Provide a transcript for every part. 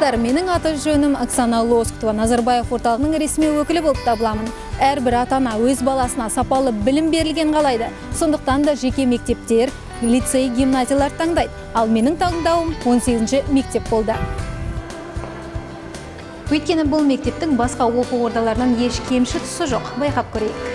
Достар, менің аты жөнім Оксана Лоскутова, Назарбаев орталығының ресми өкілі болып табыламын. Әрбір ата-ана өз баласына сапалы білім берілген қалайды. Сондықтан да жеке мектептер, лицей, гимназиялар таңдайды. Ал менің таңдауым 18-ші мектеп болды. Өйткені бұл мектептің басқа оқу ордаларынан еш кемші тұсы жоқ. Байқап көрейік.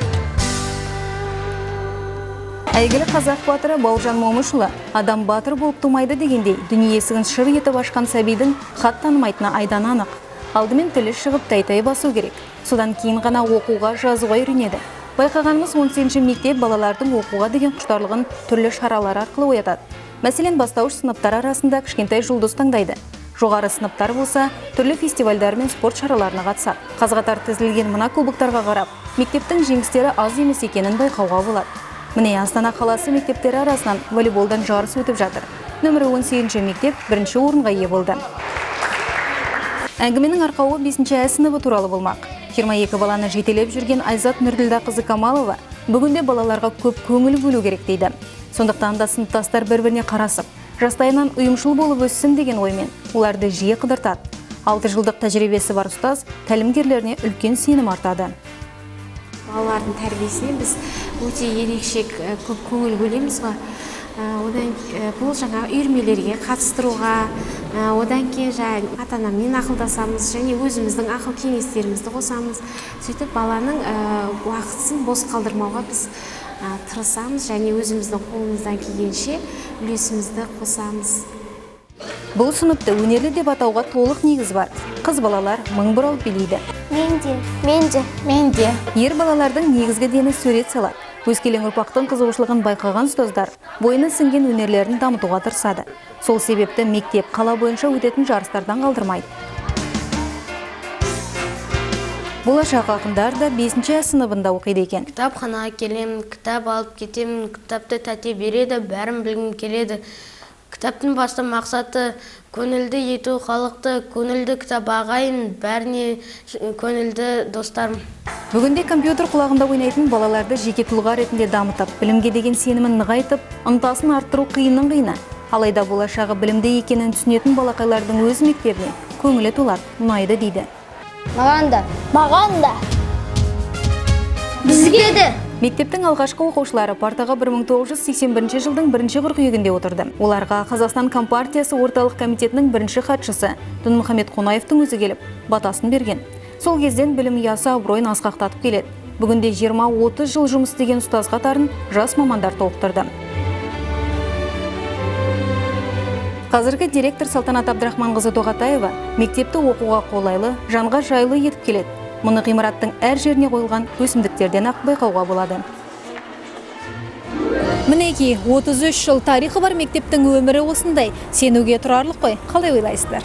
Әйгілі қазақ батыры Бауыржан Момышұлы адам батыр болып тумайды дегендей, дүние есігін шыр етіп ашқан сәбидің хат танымайтыны айдан анық. Алдымен тілі шығып тай-тай басу керек. Содан кейін ғана оқуға, жазуға үйренеді. Байқағанымыз 18-ші мектеп балалардың оқуға деген құштарлығын түрлі шаралар арқылы оятады. Мәселен, бастауыш сыныптар арасында кішкентай жұлдыз таңдайды. Жоғары сыныптар болса, түрлі фестивальдар мен спорт шараларына қатысады. Қаз-қатар тізілген мына кубоктарға қарап, мектептің жеңістері аз емес екенін байқауға болады. Міне Астана қаласы мектептері арасынан волейболдан жарыс өтіп жатыр. Нөмірі 18-ші мектеп бірінші орынға ие болды. Әңгіменің арқауы 5-ші сыныбы туралы болмақ. 22 баланы жетелеп жүрген Айзат Нұрділда қызы Камалова бүгінде балаларға көп көңіл бөлу керек дейді. Сондықтан да сыныптастар бір-біріне қарасып, жастайынан ұйымшыл болып өссін деген оймен оларды жиі қыдыртады. 6 жылдық тәжірибесі бар ұстаз тәлімгерлеріне үлкен сенім артады. Балалардың тәрбиесіне біз өте ерекше көп көңіл бөлеміз ғой. Одан бұл жаңа үйірмелерге қатыстыруға, одан кейін ата-анамен ақылдасамыз және өзіміздің ақыл кеңестерімізді қосамыз. Сөйтіп баланың уақытын бос қалдырмауға біз тырысамыз және өзіміздің қолымыздан келгенше үлесімізді қосамыз. Бұл сыныпты өнерлі деп атауға толық негіз бар. Қыз балалар мың бұрал билейді. Менде. Ер балалардың негізгі дені сурет салады. Өскелең ұрпақтың қызығушылығын байқаған ұстаздар бойына сіңген өнерлерін дамытуға тырысады. Сол себепті мектеп қала бойынша өтетін жарыстардан қалдырмайды. Болашақ ақындар да 5-ші сыныбында оқиды екен. Кітапханаға келемін, кітап алып кетемін, кітапты тәте береді, бәрін білгім келеді. Кітаптың басты мақсаты көңілді ету, халықты көңілді кітап ағайын, бәріне көңілді достарым. Бүгінде компьютер құлағында ойнайтын балаларды жеке тұлға ретінде дамытып, білімге деген сенімін нығайтып, ынтасын арттыру қиынның қиыны. Алайда болашағы білімде екенін түсінетін балақайлардың өз мектебіне көңілі толады, ұнайды дейді. Маған да. Бізге де. Мектептің алғашқы оқушылары партаға 1981 жылдың 1-ші қыркүйегінде отырды. Оларға Қазақстан Компартиясы орталық комитетінің бірінші хатшысы Дінмұхамед Қонаевтың өзі келіп, батасын берген. Сол кезден білім ұясы абыройын асқақтатып келеді. Бүгінде 20-30 жыл жұмыс істеген ұстаз қатарын жас мамандар толықтырды. Қазіргі директор Салтанат Абдрахманқызы Тоғатаева мектепті оқуға қолайлы, жанға жайлы етіп келеді. Мұны ғимараттың әр жеріне қойылған өсімдіктерден ақ байқауға болады. Мінекей, 33 жыл тарихы бар мектептің өмірі осындай. Сенуге тұрарлық қой, қалай ойлайсыздар?